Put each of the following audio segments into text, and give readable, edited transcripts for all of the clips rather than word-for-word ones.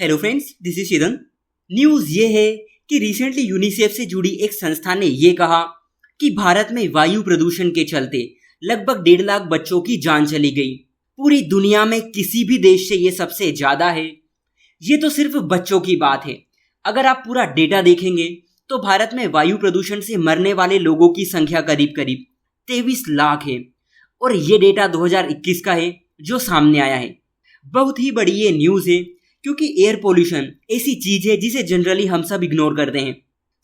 Hello friends, this is शिदन। News ये है कि रिसेंटली यूनिसेफ से जुड़ी एक संस्था ने ये कहा कि भारत में वायु प्रदूषण के चलते लगभग 1.5 लाख बच्चों की जान चली गई। पूरी दुनिया में किसी भी देश से ये सबसे ज्यादा है। ये तो सिर्फ बच्चों की बात है। अगर आप पूरा डेटा देखेंगे तो भारत में वायु प्रदूषण से मरने वाले लोगों की संख्या करीब करीब 23 लाख है और ये डेटा 2021 का है जो सामने आया है। बहुत ही बड़ी ये न्यूज़ है क्योंकि एयर पोल्यूशन ऐसी चीज है जिसे जनरली हम सब इग्नोर करते हैं।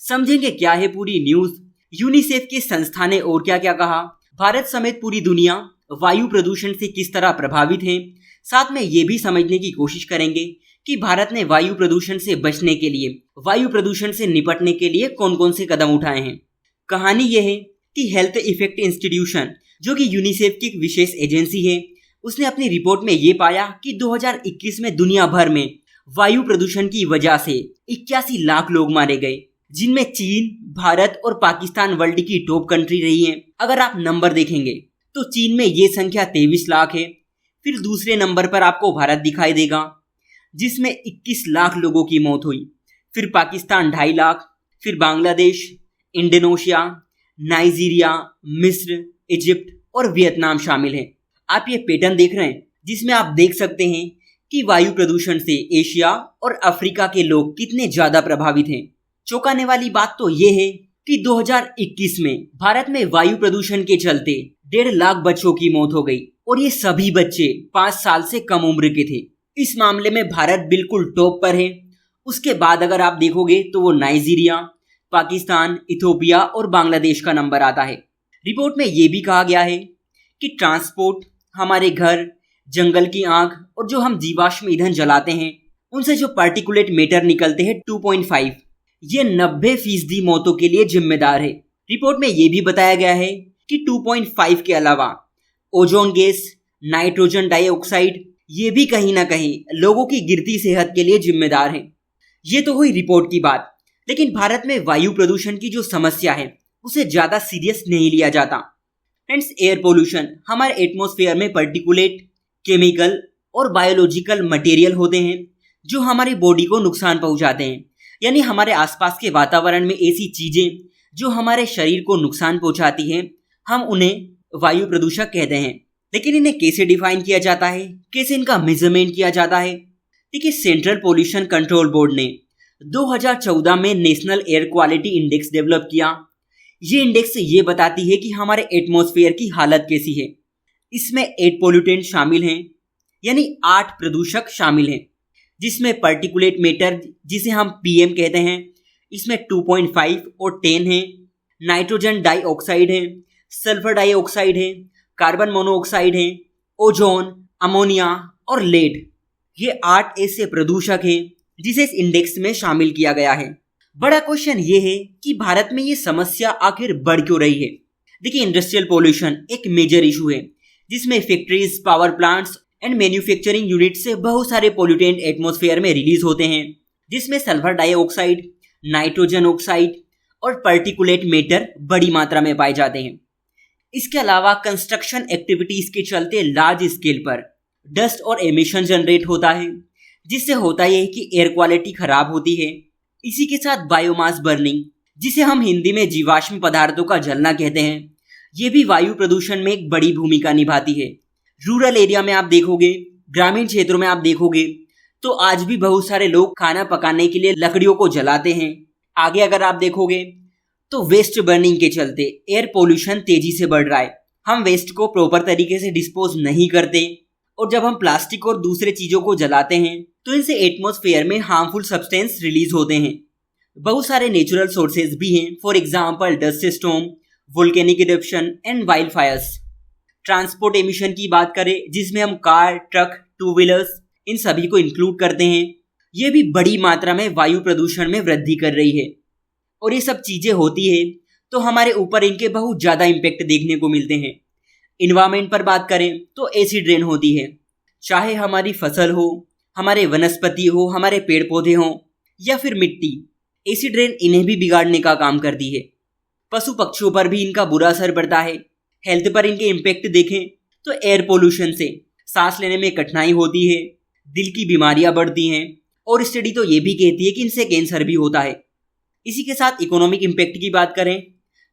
समझेंगे क्या है पूरी न्यूज़, यूनिसेफ की संस्था ने और क्या क्या कहा, भारत समेत पूरी दुनिया वायु प्रदूषण से किस तरह प्रभावित है। साथ में ये भी समझने की कोशिश करेंगे कि भारत ने वायु प्रदूषण से बचने के लिए, वायु प्रदूषण से निपटने के लिए कौन कौन से कदम उठाए हैं। कहानी यह है कि हेल्थ इफेक्ट इंस्टीट्यूशन, जो कि यूनिसेफ की एक विशेष एजेंसी है, उसने अपनी रिपोर्ट में ये पाया कि 2021 में दुनिया भर में वायु प्रदूषण की वजह से 81 लाख लोग मारे गए, जिनमें चीन, भारत और पाकिस्तान वर्ल्ड की टॉप कंट्री रही हैं। अगर आप नंबर देखेंगे तो चीन में ये संख्या 23 लाख है। फिर दूसरे नंबर पर आपको भारत दिखाई देगा जिसमें 21 लाख लोगों की मौत हुई। फिर पाकिस्तान 2.5 लाख, फिर बांग्लादेश, इंडोनेशिया, नाइजीरिया, मिस्र, इजिप्ट और वियतनाम शामिल हैं। आप ये पैटर्न देख रहे हैं जिसमें आप देख सकते हैं कि वायु प्रदूषण से एशिया और अफ्रीका के लोग कितने ज्यादा प्रभावित हैं। चौंकाने वाली बात तो ये है कि 2021 में भारत में वायु प्रदूषण के चलते 1.5 लाख बच्चों की मौत हो गई और ये सभी बच्चे 5 साल से कम उम्र के थे। इस मामले में भारत बिल्कुल टॉप पर है। उसके बाद अगर आप देखोगे तो वो नाइजीरिया, पाकिस्तान, इथियोपिया और बांग्लादेश का नंबर आता है। रिपोर्ट में ये भी कहा गया है कि ट्रांसपोर्ट, हमारे घर, जंगल की आग और जो हम जीवाश्म ईंधन जलाते हैं उनसे जो पार्टिकुलेट मैटर निकलते हैं 2.5, ये 90% मौतों के लिए जिम्मेदार है। रिपोर्ट में ये भी बताया गया है कि 2.5 के अलावा ओजोन गैस, नाइट्रोजन डाइऑक्साइड, ये भी कहीं ना कहीं लोगों की गिरती सेहत के लिए जिम्मेदार है। ये तो हुई रिपोर्ट की बात, लेकिन भारत में वायु प्रदूषण की जो समस्या है उसे ज्यादा सीरियस नहीं लिया जाता। फ्रेंड्स, एयर पोल्यूशन हमारे एटमॉस्फेयर में पर्टिकुलेट, केमिकल और बायोलॉजिकल मटेरियल होते हैं जो हमारी बॉडी को नुकसान पहुंचाते हैं। यानी हमारे आसपास के वातावरण में ऐसी चीजें जो हमारे शरीर को नुकसान पहुंचाती हैं, हम उन्हें वायु प्रदूषक कहते हैं। लेकिन इन्हें कैसे डिफाइन किया जाता है, कैसे इनका मेजरमेंट किया जाता है? देखिए, सेंट्रल पोल्यूशन कंट्रोल बोर्ड ने 2014 में national air quality index develop किया। ये इंडेक्स ये बताती है कि हमारे एटमॉस्फेयर की हालत कैसी है। इसमें 8 पोल्यूटेंट शामिल हैं, यानी 8 प्रदूषक शामिल हैं, जिसमें पार्टिकुलेट मैटर, जिसे हम पीएम कहते हैं, इसमें 2.5 और 10 हैं। नाइट्रोजन डाइऑक्साइड है, सल्फर डाइऑक्साइड है, कार्बन मोनोऑक्साइड है, ओजोन, अमोनिया और लेड। ये 8 ऐसे प्रदूषक हैं जिसे इस इंडेक्स में शामिल किया गया है। बड़ा क्वेश्चन ये है कि भारत में ये समस्या आखिर बढ़ क्यों रही है। देखिए, इंडस्ट्रियल पोल्यूशन एक मेजर इशू है जिसमें factories, power plants and manufacturing unit से बहुत सारे पोल्यूटेंट एटमॉस्फेयर में रिलीज होते हैं, जिसमें सल्फर डाइऑक्साइड, नाइट्रोजन ऑक्साइड और पार्टिकुलेट मैटर बड़ी मात्रा में पाए जाते हैं। इसके अलावा कंस्ट्रक्शन एक्टिविटीज के चलते लार्ज स्केल पर डस्ट और एमिशन जनरेट होता है, जिससे होता यह है कि एयर क्वालिटी खराब होती है। इसी के साथ बायोमास बर्निंग, जिसे हम हिंदी में जीवाश्म पदार्थों का जलना कहते हैं, ये भी वायु प्रदूषण में एक बड़ी भूमिका निभाती है। रूरल एरिया में आप देखोगे, ग्रामीण क्षेत्रों में आप देखोगे तो आज भी बहुत सारे लोग खाना पकाने के लिए लकड़ियों को जलाते हैं। आगे अगर आप देखोगे तो वेस्ट बर्निंग के चलते एयर पोल्यूशन तेजी से बढ़ रहा है। हम वेस्ट को प्रॉपर तरीके से डिस्पोज नहीं करते और जब हम प्लास्टिक और दूसरे चीजों को जलाते हैं तो इनसे एटमॉस्फेयर में हार्मफुल सब्सटेंस रिलीज होते हैं। बहुत सारे नेचुरल सोर्सेज भी हैं, for example dust storm, volcanic eruption and wild Fyers. Transport emission की बात करें, जिसमें हम कार, ट्रक, 2 व्हीलर्स, इन सभी को इंक्लूड करते हैं, ये भी बड़ी मात्रा में वायु प्रदूषण में वृद्धि कर रही है। और ये सब चीजें होती है तो हमारे ऊपर इनके बहुत ज्यादा इम्पैक्ट देखने को मिलते हैं। इन्वायरमेंट पर बात करें तो एसिड रेन होती है, चाहे हमारी फसल हो, हमारे वनस्पति हो, हमारे पेड़ पौधे हों या फिर मिट्टी। एसिड रेन इन्हें भी बिगाड़ने का काम करती है। पशु पक्षियों पर भी इनका बुरा असर पड़ता है। हेल्थ पर इनके इम्पैक्ट देखें तो एयर पोल्यूशन से सांस लेने में कठिनाई होती है, दिल की बीमारियां बढ़ती हैं और स्टडी तो ये भी कहती है कि इनसे कैंसर भी होता है। इसी के साथ इकोनॉमिक इम्पैक्ट की बात करें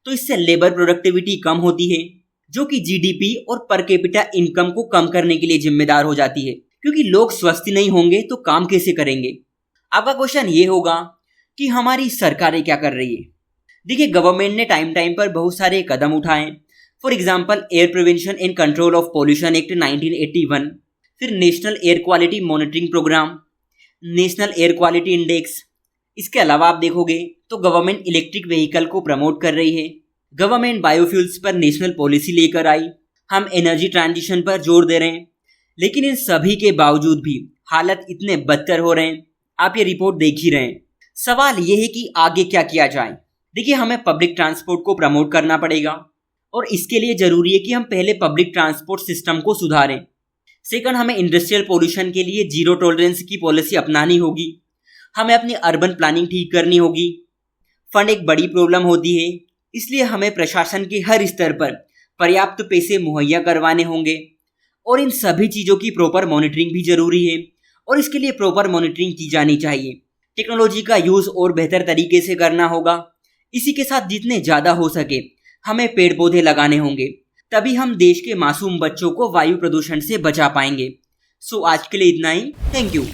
तो इससे लेबर प्रोडक्टिविटी कम होती है, जो कि जीडीपी और पर कैपिटा इनकम को कम करने के लिए जिम्मेदार हो जाती है, क्योंकि लोग स्वस्थ नहीं होंगे तो काम कैसे करेंगे। आपका क्वेश्चन ये होगा कि हमारी सरकारें क्या कर रही है। देखिए, गवर्नमेंट ने टाइम टाइम पर बहुत सारे कदम उठाए। For example, air prevention and control of pollution act 1981, फिर national air quality monitoring programme, national air quality index. इसके अलावा आप देखोगे तो गवर्नमेंट इलेक्ट्रिक व्हीकल को प्रमोट कर रही है, गवर्नमेंट बायोफ्यूल्स पर नेशनल पॉलिसी लेकर आई, हम एनर्जी ट्रांजिशन पर जोर दे रहे हैं। लेकिन इन सभी के बावजूद भी हालत इतने बदतर हो रहे हैं, आप ये रिपोर्ट देख ही रहे हैं। सवाल ये है कि आगे क्या किया जाए। देखिए, हमें पब्लिक ट्रांसपोर्ट को प्रमोट करना पड़ेगा और इसके लिए जरूरी है कि हम पहले पब्लिक ट्रांसपोर्ट सिस्टम को सुधारें। सेकंड, हमें इंडस्ट्रियल पोल्यूशन के लिए जीरो टॉलरेंस की पॉलिसी अपनानी होगी। हमें अपनी अर्बन प्लानिंग ठीक करनी होगी। फंड एक बड़ी प्रॉब्लम होती है, इसलिए हमें प्रशासन के हर स्तर पर पर्याप्त पैसे मुहैया करवाने होंगे और इन सभी चीज़ों की प्रॉपर मॉनिटरिंग भी जरूरी है और इसके लिए प्रॉपर मॉनिटरिंग की जानी चाहिए। टेक्नोलॉजी का यूज़ और बेहतर तरीके से करना होगा। इसी के साथ जितने ज़्यादा हो सके हमें पेड़ पौधे लगाने होंगे, तभी हम देश के मासूम बच्चों को वायु प्रदूषण से बचा पाएंगे। सो आज के लिए इतना ही। Thank you.